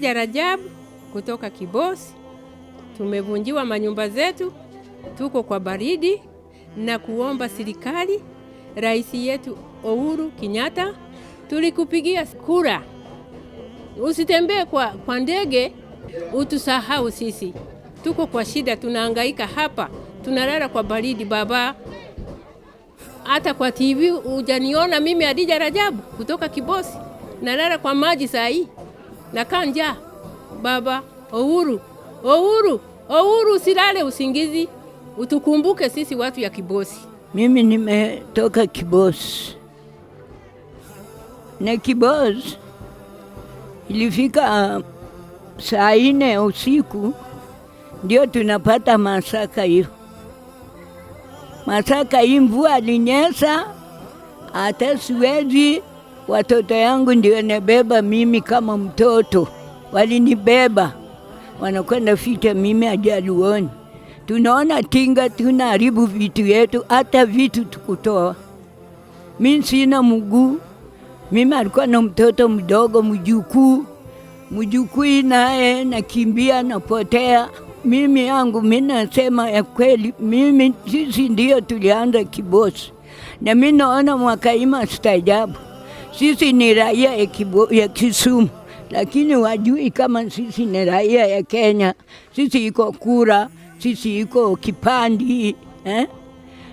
Adija Rajab kutoka Kibos. Tumevunjiwa manyumba zetu, tuko kwa baridi na kuomba serikali, rais yetu Uhuru Kenyatta, tulikupigia kura. Usitembee kwa ndege, utusahau sisi. Tuko kwa shida, tunahangaika hapa, tunalala kwa baridi baba. Hata kwa TV hujaniona mimi Adija Rajab kutoka Kibos. Nalala kwa maji saa hii. Nakaa njaa. Baba, Uhuru usilale usingizi. Utukumbuke sisi watu ya Kibos. Mimi nimetoka Kibos. Na Kibos ilifika saa 4 usiku ndio tunapata masaka hiyo. Masaka hii mvua alinyesha, hata siwezi. Watoto yangu ndio nabeba mimi kama mtoto. Walinibeba, wanakwenda ficha mimi ajaluoni. Tunaona tinga, tunaharibu vitu yetu, hata vitu tukutoa. Mimi sina mguu. Mimi alikuwa na mtoto mdogo mjukuu naye nakimbia napotea. Mimi yangu mimi nasema ya kweli, sisi ndio tulianza Kibos. Na mimi naona mwaka hii staajabu. Sisi ni raia ya Kisumu, lakini wajui kama sisi ni raia ya Kenya. Sisi iko kura, sisi iko kipandi,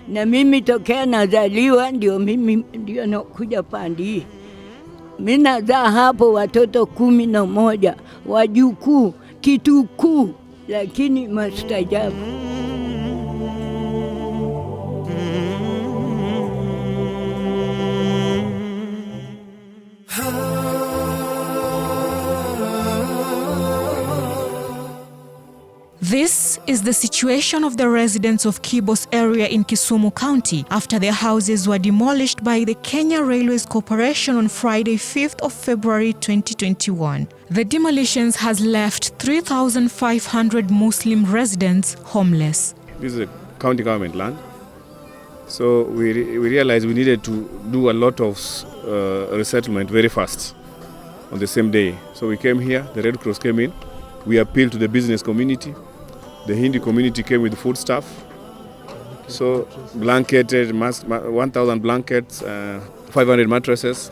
Na mimi tokea nazaliwa ndio nakuja pandi. Mimi nazaa hapo watoto 11, wajukuu, kitukuu, lakini mastajabu. This is the situation of the residents of Kibos area in Kisumu County after their houses were demolished by the Kenya Railways Corporation on Friday, 5th of February 2021. The demolitions has left 3,500 Muslim residents homeless. This is a county government land, so we realized we needed to do a lot of resettlement very fast on the same day. So we came here, the Red Cross came in, we appealed to the business community. The Hindi community came with food stuff. So blanketed, 1,000 blankets, 500 mattresses,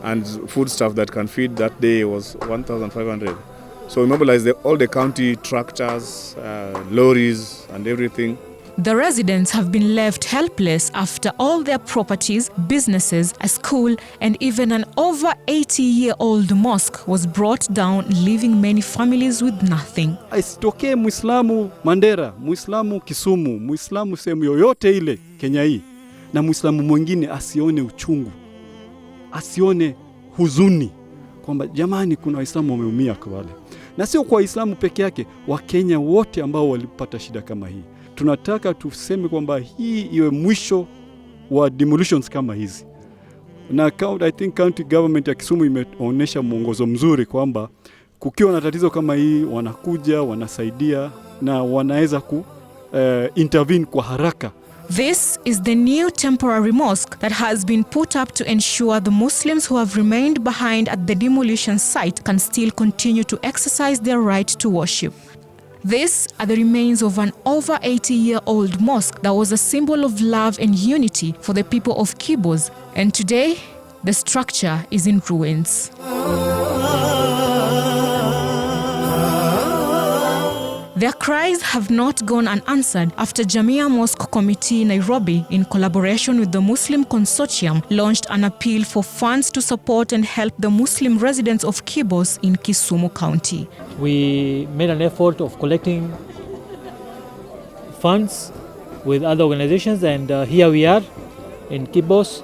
and food stuff that can feed that day was 1,500. So we mobilized all the county tractors, lorries and everything. The residents have been left helpless after all their properties, businesses, a school, and even an over 80-year-old mosque was brought down, leaving many families with nothing. Isitokee Muislamu Mandera, Muislamu Kisumu, Muislamu sehemu yoyote ile Kenya hii, na Muislamu mwingine asione uchungu, asione huzuni kwamba jamani kuna Waislamu wameumia kwa wale. Na sio kwa Waislamu peke yake, Wakenya wote ambao walipata shida kama hii. Tunataka tuseme kwamba hii iwe mwisho wa demolitions kama hizi. Na I think county government ya Kisumu imeonyesha mwongozo mzuri kwamba kukiwa na tatizo kama hii wanakuja, wanasaidia na wanaweza intervene kwa haraka. This is the new temporary mosque that has been put up to ensure the Muslims who have remained behind at the demolition site can still continue to exercise their right to worship. These are the remains of an over 80-year-old mosque that was a symbol of love and unity for the people of Kibos, and today the structure is in ruins. Their cries have not gone unanswered after Jamia Mosque Committee Nairobi, in collaboration with the Muslim Consortium, launched an appeal for funds to support and help the Muslim residents of Kibos in Kisumu County. We made an effort of collecting funds with other organizations, and here we are in Kibos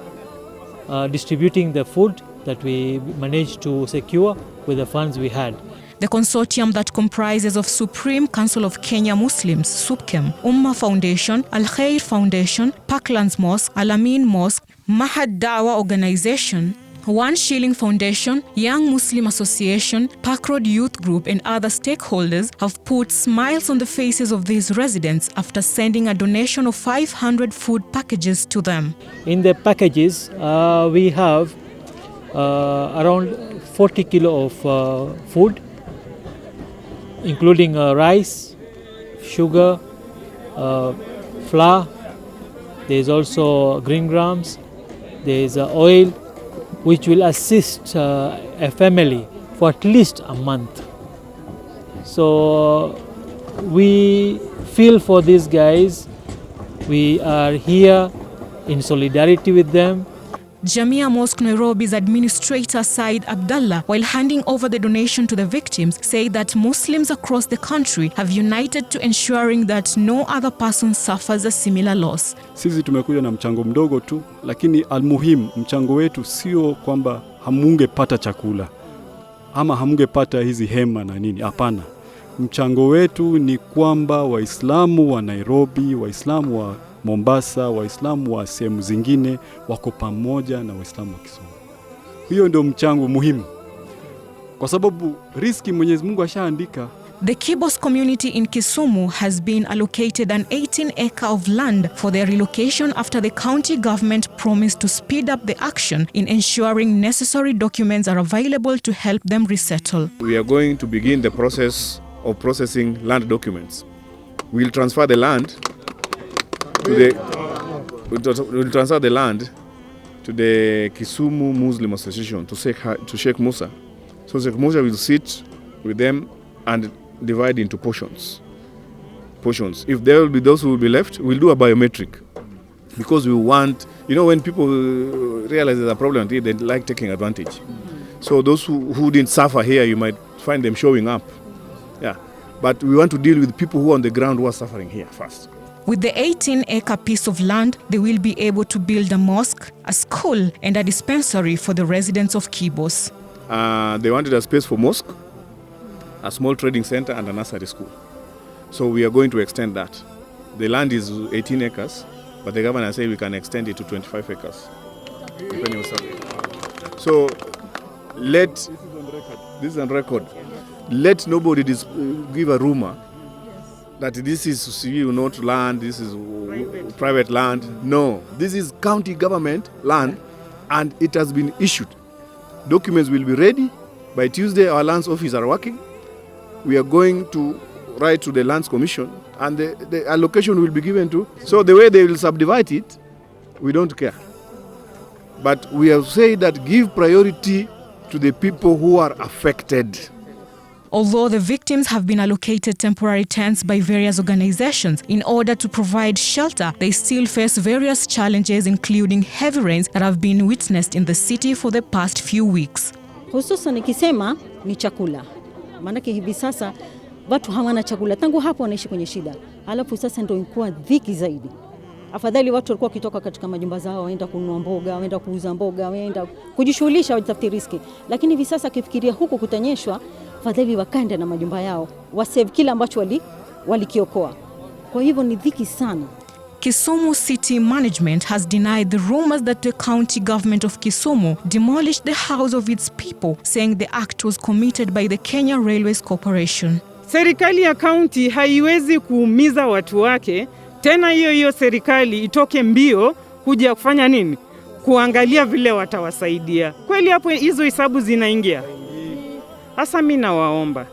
distributing the food that we managed to secure with the funds we had. The consortium that comprises of Supreme Council of Kenya Muslims, SUPKEM, Ummah Foundation, Al Khair Foundation, Parklands Mosque, Al-Amin Mosque, Mahad Dawa Organization, One Shilling Foundation, Young Muslim Association, Park Road Youth Group and other stakeholders have put smiles on the faces of these residents after sending a donation of 500 food packages to them. In the packages, we have around 40 kilo of food, including rice, sugar, flour. There is also green grams. There is oil, which will assist a family for at least a month. So we feel for these guys. We are here in solidarity with them. Jamia Mosque Nairobi's administrator Said Abdallah, while handing over the donation to the victims, said that Muslims across the country have united to ensuring that no other person suffers a similar loss. Sisi tumekuja na mchango mdogo tu, lakini almuhim mchango wetu sio kwamba hamungepata chakula ama hamungepata hizi hema na nini. Hapana. Mchango wetu ni kwamba Waislamu wa Nairobi, Waislamu wa Mombasa, Waislamu wa sehemu zingine wako pamoja na Waislamu wa Kisumu. Hiyo ndio mchango muhimu. Kwa sababu riski Mwenyezi Mungu ashaandika. The Kibos community in Kisumu has been allocated an 18-acre of land for their relocation after the county government promised to speed up the action in ensuring necessary documents are available to help them resettle. We are going to begin the process of processing land documents. We'll transfer the land to the Kisumu Muslim Association, to Sheikh Musa. So Sheikh Musa will sit with them and divide into portions. If there will be those who will be left, we'll do a biometric. Because we want, when people realize there's a problem, they like taking advantage. So those who didn't suffer here, you might find them showing up. Yeah. But we want to deal with people who are on the ground who are suffering here first. With the 18-acre piece of land, they will be able to build a mosque, a school, and a dispensary for the residents of Kibos. They wanted a space for mosque, a small trading center, and a nursery school. So we are going to extend that. The land is 18 acres, but the governor said we can extend it to 25 acres. Depending on survey. So this is on record. Let nobody give a rumor that this is not land, this is private land. No, this is county government land, and it has been issued. Documents will be ready. By Tuesday, our lands office are working. We are going to write to the Lands Commission, and the allocation will be given to. So the way they will subdivide it, we don't care. But we have said that give priority to the people who are affected. Although the victims have been allocated temporary tents by various organizations in order to provide shelter, they still face various challenges, including heavy rains that have been witnessed in the city for the past few weeks. Hususan nikisema ni chakula. Maanake hivi sasa watu hawana chakula. Tangu hapo wanaishi kwenye shida. Alafu sasa ndio inakuwa dhiki zaidi. Afadhali watu walikuwa kitoka katika majumba zao waenda kununua mboga, waenda kuuza mboga, waenda kujishughulisha wajitafutie riziki. Lakini hivi sasa kifikiria huku kutanyeshwa, afadhali wakaenda na majumba yao, wasave kila ambacho walikiokoa. Kwa hivyo ni dhiki sana. Kisumu City Management has denied the rumors that the county government of Kisumu demolished the house of its people, saying the act was committed by the Kenya Railways Corporation. Serikali ya county haiwezi kuumiza watu wake, tena hiyo serikali itoke mbio kuja kufanya nini? Kuangalia vile watawasaidia. Kweli hapo hizo hesabu zinaingia? Hasa mimi nawaomba.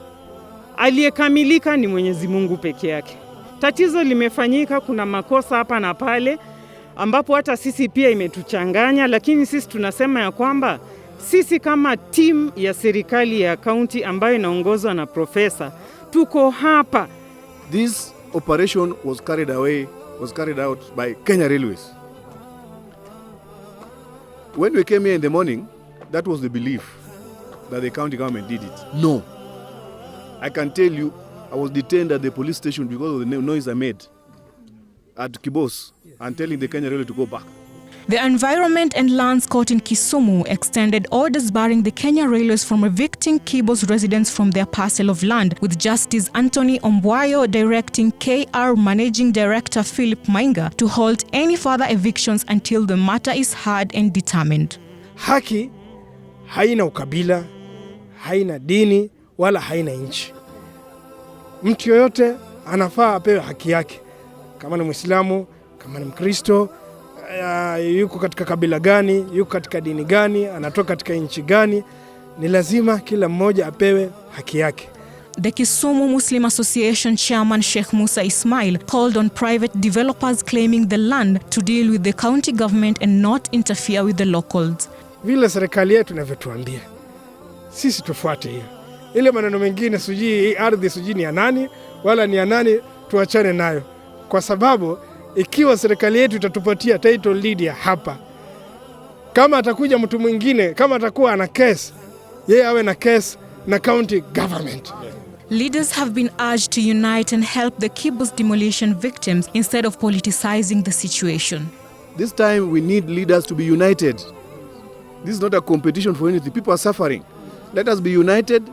Aliyekamilika ni Mwenyezi Mungu peke yake. Tatizo limefanyika, kuna makosa hapa na pale ambapo hata sisi pia imetuchanganya, lakini sisi tunasema ya kwamba sisi kama team ya serikali ya county ambayo inaongozwa na profesa tuko hapa. This operation was carried out by Kenya Railways. When we came here in the morning, that was the belief that the county government did it. No. I can tell you, I was detained at the police station because of the noise I made at Kibos and telling the Kenya Railway to go back. The Environment and Lands Court in Kisumu extended orders barring the Kenya Railways from evicting Kibos residents from their parcel of land, with Justice Anthony Ombwayo directing KR Managing Director Philip Mainga to halt any further evictions until the matter is heard and determined. Haki haina ukabila, haina dini, wala haina nchi. Mtu yoyote anafaa apewe haki yake. Kama ni Muislamu, kama ni Mkristo, yuko katika kabila gani, yuko katika dini gani, anatoka katika nchi gani, ni lazima kila mmoja apewe haki yake. The Kisumu Muslim Association chairman Sheikh Musa Ismail called on private developers claiming the land to deal with the county government and not interfere with the locals. Vile serikali yetu inavyotuambia, sisi tufuate hiyo. Ile maneno mengine sijui ardhi sijui ni ya nani wala ni ya nani, tuachane nayo. Kwa sababu ikiwa serikali yetu itatupatia title deed ya hapa, kama atakuja mtu mwingine, kama atakuwa ana case, yeye awe na case na county government. Leaders have been urged to unite and help the Kibos demolition victims instead of politicizing the situation. This time we need leaders to be united. This is not a competition for anything. People are suffering. Let us be united,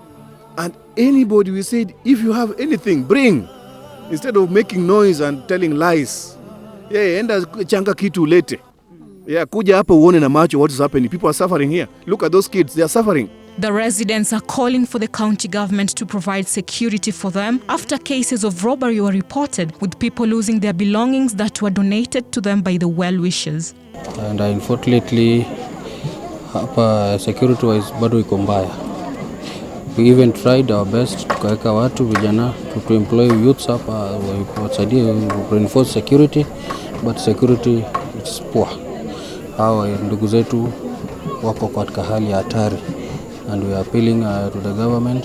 and anybody, we said, if you have anything, bring. Instead of making noise and telling lies. Enda changa kitu lete. Kuja hapa uone na macho what is happening. People are suffering here. Look at those kids, they are suffering. The residents are calling for the county government to provide security for them after cases of robbery were reported, with people losing their belongings that were donated to them by the well-wishers. And unfortunately, hapa security wise bado iko mbaya. We even tried our best tukaweka watu vijana to employ youths hapa wasaidie reinforce security, but security is poor. Hawa ndugu zetu wako katika hali ya hatari, and we are appealing to the government,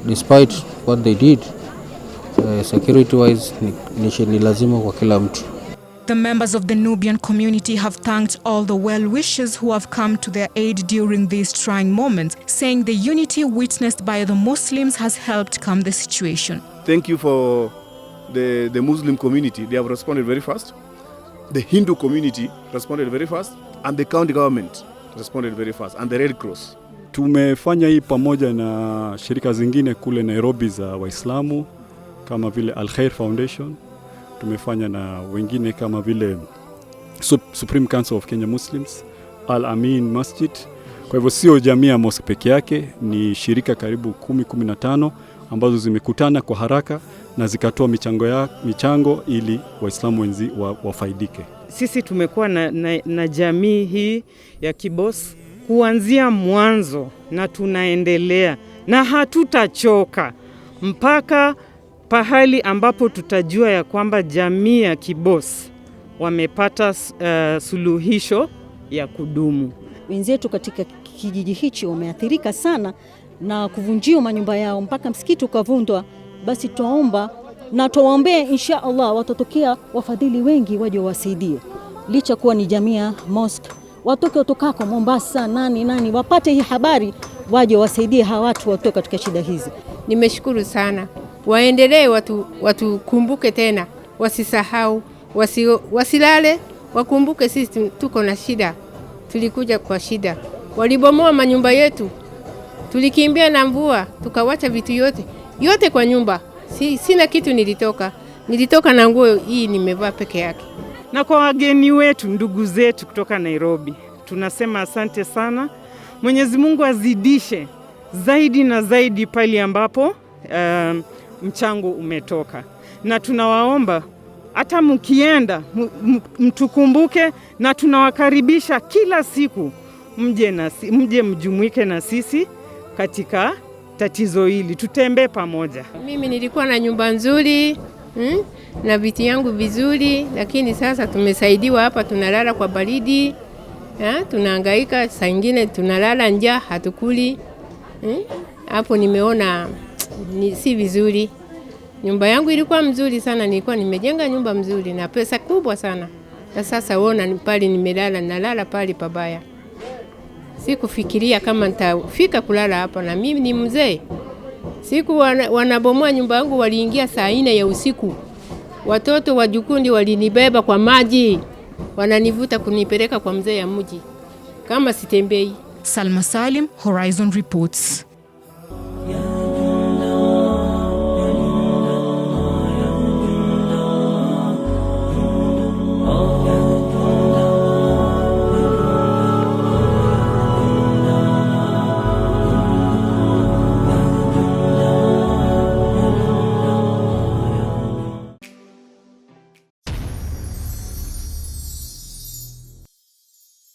despite what they did, security wise ni lazima kwa kila mtu. The members of the Nubian community have thanked all the well-wishers who have come to their aid during these trying moments, saying the unity witnessed by the Muslims has helped calm the situation. Thank you for the Muslim community. They have responded very fast. The Hindu community responded very fast, and the county government responded very fast, and the Red Cross. Tumefanya hii pamoja na shirika zingine kule Nairobi za Waislamu kama vile Al-Khair Foundation. Tumefanya na wengine kama vile Supreme Council of Kenya Muslims, Al-Amin Masjid. Kwa hivyo sio jamii ya mosque peke yake, ni shirika karibu 10-15 ambazo zimekutana kwa haraka na zikatoa michango ili Waislamu wenzi wafaidike. Sisi tumekuwa na jamii hii ya Kibos kuanzia mwanzo, na tunaendelea na hatutachoka mpaka pahali ambapo tutajua ya kwamba jamii ya Kibos wamepata suluhisho ya kudumu. Wenzetu katika kijiji hichi wameathirika sana na kuvunjiwa manyumba yao mpaka msikiti ukavundwa. Basi tuomba na tuwaombee insha Allah watatokea wafadhili wengi waje wasaidie. Licha kuwa ni jamii ya mosque, watoke utokako Mombasa nani wapate hii habari waje wasaidie hawa watu watoke katika shida hizi. Nimeshukuru sana. Waendelee watu kumbuke tena, wasisahau, wasilale, wakumbuke sisi tuko na shida. Tulikuja kwa shida. Walibomoa manyumba yetu. Tulikimbia na mvua, tukawacha vitu yote kwa nyumba. Sina kitu nilitoka na nguo hii nimevaa peke yake. Na kwa wageni wetu, ndugu zetu kutoka Nairobi, tunasema asante sana. Mwenyezi Mungu azidishe zaidi na zaidi pale ambapo mchango umetoka. Na tunawaomba hata mkienda mtukumbuke, na tunawakaribisha kila siku mje mjumuike na sisi katika tatizo hili, tutembee pamoja. Mimi nilikuwa na nyumba nzuri na vitu yangu vizuri, lakini sasa tumesaidiwa hapa, tunalala kwa baridi, tunahangaika, saa nyingine tunalala njaa, hatukuli. Hapo nimeona si vizuri. Nyumba yangu ilikuwa mzuri sana, nilikuwa nimejenga nyumba mzuri na pesa kubwa sana. Na sasa uona pale nalala pale pabaya. Sikufikiria kama nitafika kulala hapa, na mimi ni mzee. Siku wanabomoa nyumba yangu waliingia saa 4 ya usiku. Watoto wa jukundi walinibeba kwa maji. Wananivuta kunipeleka kwa mzee ya mji. Kama sitembei. Salma Salim, Horizon Reports.